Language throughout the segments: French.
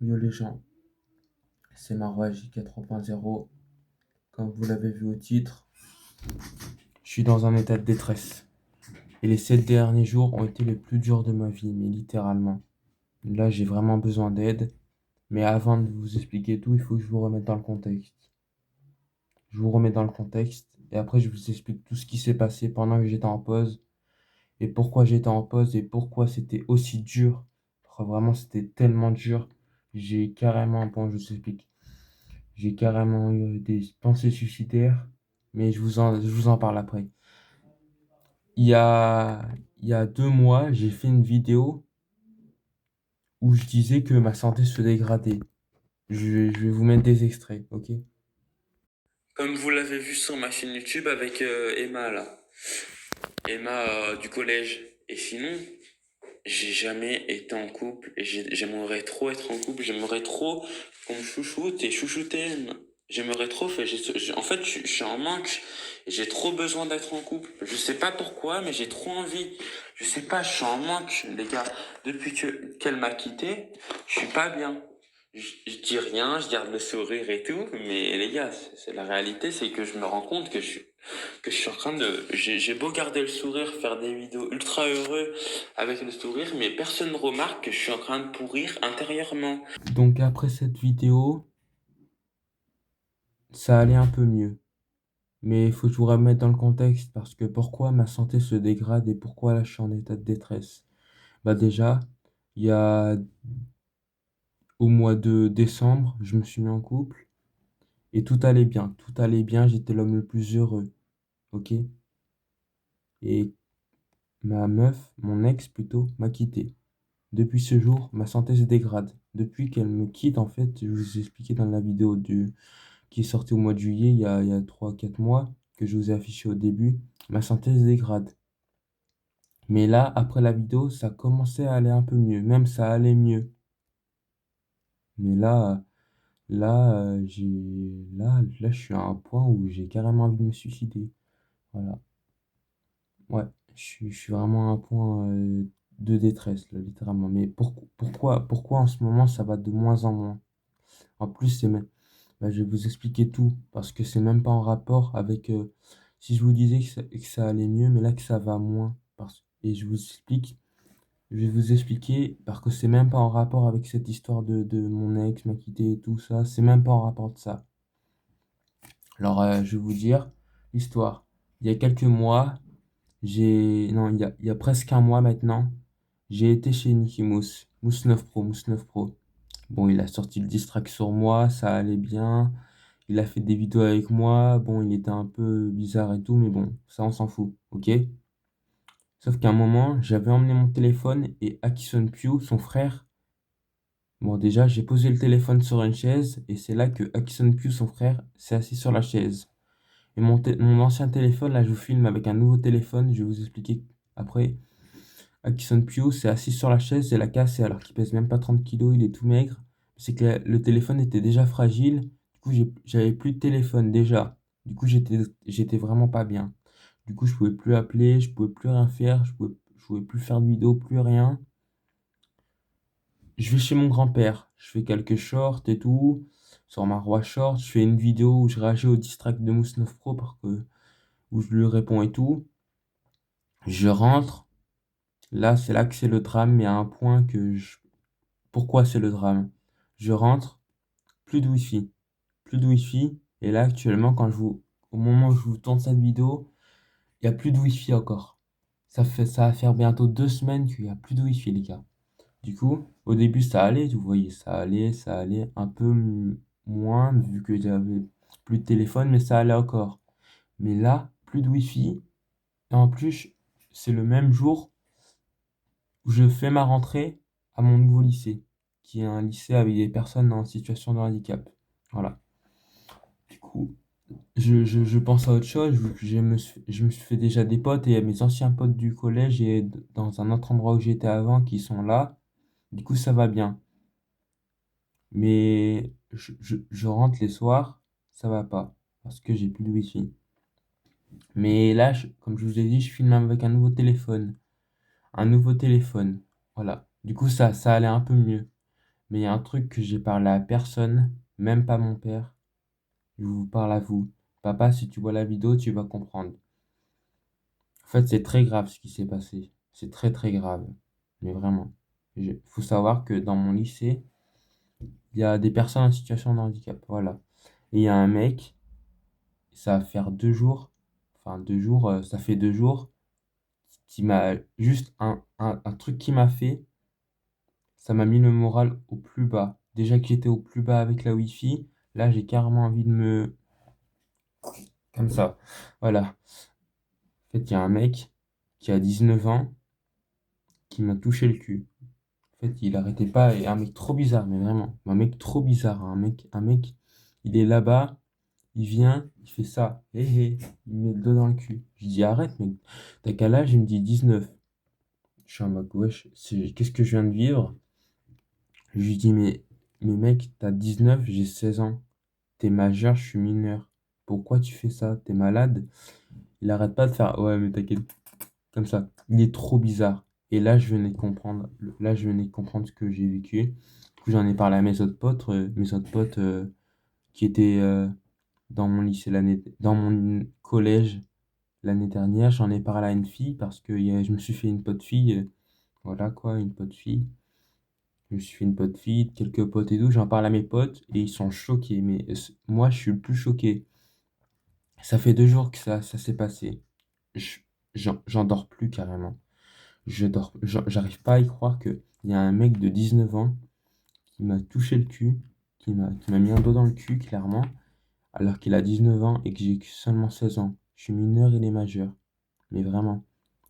Yo les gens, c'est Marwa JK 3.0. Comme vous l'avez vu au titre, je suis dans un état de détresse. Et les 7 derniers jours ont été les plus durs de ma vie, mais littéralement. Là, j'ai vraiment besoin d'aide. Mais avant de vous expliquer tout, il faut que je vous remette dans le contexte. Je vous remets dans le contexte et après je vous explique tout ce qui s'est passé pendant que j'étais en pause et pourquoi j'étais en pause et pourquoi c'était aussi dur. Vraiment, c'était tellement dur. Bon, je vous explique. J'ai carrément eu des pensées suicidaires, mais je vous en parle après. Il y a, il y a 2 mois, j'ai fait une vidéo où je disais que ma santé se dégradait. Je vais vous mettre des extraits, ok? Comme vous l'avez vu sur ma chaîne YouTube avec Emma là. Emma du collège. Et sinon, j'ai jamais été en couple et j'aimerais trop être en couple. J'aimerais trop qu'on me chouchoute et chouchouter. J'aimerais trop. En fait, je suis en manque et j'ai trop besoin d'être en couple. Je sais pas pourquoi, mais j'ai trop envie. Je sais pas, je suis en manque, les gars. Qu'elle m'a quitté, je suis pas bien. Je dis rien, je garde le sourire et tout, mais les gars, c'est la réalité, c'est que je me rends compte que je suis en train de, j'ai beau garder le sourire, faire des vidéos ultra heureux avec le sourire, mais personne ne remarque que je suis en train de pourrir intérieurement. Donc après cette vidéo, ça allait un peu mieux. Mais il faut que je vous remette dans le contexte parce que pourquoi ma santé se dégrade et pourquoi là je suis en état de détresse. Bah déjà, il y a au mois de décembre, je me suis mis en couple et tout allait bien. Tout allait bien, j'étais l'homme le plus heureux. Ok? Et ma meuf, mon ex plutôt, m'a quitté. Depuis ce jour, ma santé se dégrade. Depuis qu'elle me quitte, en fait, je vous ai expliqué dans la vidéo qui est sortie au mois de juillet, il y a 3 4 mois, que je vous ai affiché au début, ma santé se dégrade. Mais là, après la vidéo, ça commençait à aller un peu mieux. Même ça allait mieux. Mais là, je suis à un point où j'ai carrément envie de me suicider. Voilà. Ouais, je suis vraiment à un point de détresse, là, littéralement. Mais pourquoi en ce moment ça va de moins en moins? En plus, bah, je vais vous expliquer tout, parce que c'est même pas en rapport avec si je vous disais que ça allait mieux, mais là que ça va moins. Et je vais vous expliquer, parce que c'est même pas en rapport avec cette histoire de mon ex m'a quitté et tout ça, c'est même pas en rapport de ça. Alors, je vais vous dire l'histoire. Il y a quelques mois, non, il y a presque un mois maintenant, j'ai été chez Nicky Mousse, Mousse 9 Pro. Bon, il a sorti le diss track sur moi, ça allait bien. Il a fait des vidéos avec moi. Bon, il était un peu bizarre et tout, mais bon, ça, on s'en fout, ok? Sauf qu'à un moment, j'avais emmené mon téléphone et Akison Pugh, son frère. Bon, déjà, j'ai posé le téléphone sur une chaise et c'est là que Akison Pugh, son frère, s'est assis sur la chaise. Et mon ancien téléphone, là, je vous filme avec un nouveau téléphone, je vais vous expliquer après. Akison Pugh s'est assis sur la chaise et l'a cassé alors qu'il pèse même pas 30 kilos, il est tout maigre. C'est que le téléphone était déjà fragile, du coup j'avais plus de téléphone déjà. Du coup j'étais vraiment pas bien. Du coup je pouvais plus appeler, je pouvais plus rien faire, je pouvais plus faire de vidéo, plus rien. Je vais chez mon grand-père, je fais quelques shorts et tout, sur ma roi short, je fais une vidéo où je réagis au distract de Mousse 9 Pro où je lui réponds et tout. Je rentre, là c'est là que c'est le drame, mais à un point Pourquoi c'est le drame? Je rentre, plus de Wi-Fi. Plus de Wi-Fi. Et là, actuellement, au moment où je vous tourne cette vidéo, il n'y a plus de Wi-Fi encore. Ça va faire bientôt 2 semaines qu'il n'y a plus de Wi-Fi, les gars. Du coup, au début, ça allait, vous voyez, ça allait un peu moins, vu que j'avais plus de téléphone, mais ça allait encore. Mais là, plus de Wi-Fi. Et en plus, c'est le même jour où je fais ma rentrée à mon nouveau lycée, qui est un lycée avec des personnes en situation de handicap. Voilà. Du coup, je pense à autre chose. Je me suis fait déjà des potes et il y a mes anciens potes du collège et dans un autre endroit où j'étais avant qui sont là. Du coup, ça va bien. Mais je rentre les soirs, ça va pas parce que j'ai plus de wifi. Mais là, comme je vous ai dit, je filme avec un nouveau téléphone. Un nouveau téléphone. Voilà. Du coup, ça allait un peu mieux. Mais il y a un truc que j'ai parlé à personne, même pas mon père. Je vous parle à vous. Papa, si tu vois la vidéo, tu vas comprendre. En fait, c'est très grave ce qui s'est passé. C'est très très grave. Mais vraiment. Il faut savoir que dans mon lycée, il y a des personnes en situation de handicap. Voilà. Et il y a un mec, ça va faire 2 jours. Enfin, 2 jours, ça fait 2 jours. Qui m'a juste un truc qui m'a fait. Ça m'a mis le moral au plus bas. Déjà que j'étais au plus bas avec la Wi-Fi, là j'ai carrément envie de me... Comme ça. Voilà. En fait, il y a un mec qui a 19 ans qui m'a touché le cul. En fait, il arrêtait pas. Et un mec trop bizarre, mais vraiment. Un mec trop bizarre. Un mec, il est là-bas, il vient, il fait ça. Hé hé, il met le doigt dans le cul. Je dis arrête, mec. T'as quel âge? Il me dit 19. Je suis en mode wesh, qu'est-ce que je viens de vivre? Je lui dis mais mec, t'as 19, j'ai 16 ans. T'es majeur, je suis mineur. Pourquoi tu fais ça? T'es malade? Il arrête pas de faire ouais, mais t'inquiète. Comme ça. Il est trop bizarre. Et là, je venais de comprendre. Là, je venais de comprendre ce que j'ai vécu. Du coup, j'en ai parlé à mes autres potes qui étaient dans mon lycée dans mon collège l'année dernière. J'en ai parlé à une fille parce que je me suis fait une pote fille. Voilà quoi, une pote fille. Je me suis fait une pote fille, quelques potes et tout. J'en parle à mes potes et ils sont choqués. Mais moi, je suis le plus choqué. Ça fait 2 jours que ça s'est passé. Je- j'en dors plus carrément. J'arrive pas à y croire qu'il y a un mec de 19 ans qui m'a touché le cul, qui m'a mis un doigt dans le cul, clairement, alors qu'il a 19 ans et que j'ai seulement 16 ans. Je suis mineur, il est majeur. Mais vraiment.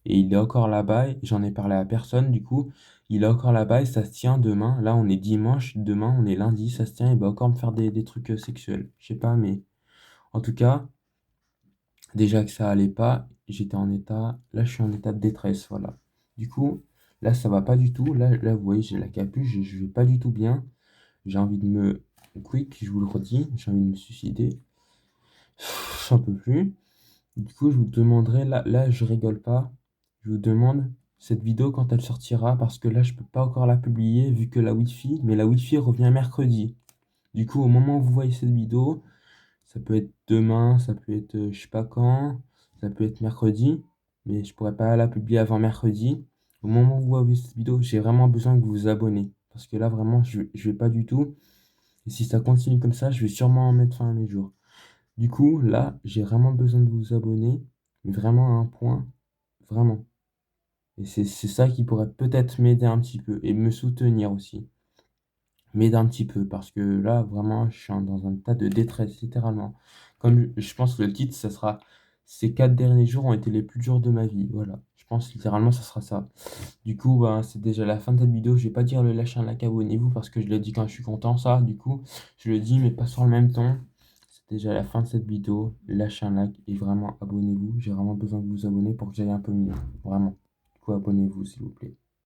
Et il est encore là-bas, et j'en ai parlé à personne, du coup. Il est encore là-bas et ça se tient demain. Là, on est dimanche, demain, on est lundi, ça se tient, il va encore me faire des trucs sexuels. Je sais pas, mais en tout cas. Déjà que ça allait pas, j'étais en état, là je suis en état de détresse, voilà. Du coup, là ça va pas du tout, là vous voyez j'ai la capuche, je vais pas du tout bien, j'ai envie de me, quick, je vous le redis, j'ai envie de me suicider, j'en peux plus. Du coup je vous demanderai, là je rigole pas, je vous demande cette vidéo quand elle sortira, parce que là je peux pas encore la publier vu que la Wi-Fi, mais la Wi-Fi revient mercredi. Du coup au moment où vous voyez cette vidéo, ça peut être demain, ça peut être je sais pas quand, ça peut être mercredi, mais je pourrais pas la publier avant mercredi. Au moment où vous voyez cette vidéo, j'ai vraiment besoin que vous vous abonnez. Parce que là, vraiment, je vais pas du tout. Et si ça continue comme ça, je vais sûrement en mettre fin à mes jours. Du coup, là, j'ai vraiment besoin de vous abonner, mais vraiment à un point, vraiment. Et c'est ça qui pourrait peut-être m'aider un petit peu et me soutenir aussi. M'aider un petit peu parce que là, vraiment, je suis dans un tas de détresse, littéralement. Comme je pense que le titre, ça sera Ces 4 derniers jours ont été les plus durs de ma vie. Voilà, je pense littéralement, ça sera ça. Du coup, ben, c'est déjà la fin de cette vidéo. Je vais pas dire le lâcher un like, abonnez-vous parce que je le dis quand je suis content, ça. Du coup, je le dis, mais pas sur le même ton. C'est déjà la fin de cette vidéo. Lâchez un like et vraiment abonnez-vous. J'ai vraiment besoin de vous abonner pour que j'aille un peu mieux. Vraiment. Du coup, abonnez-vous, s'il vous plaît.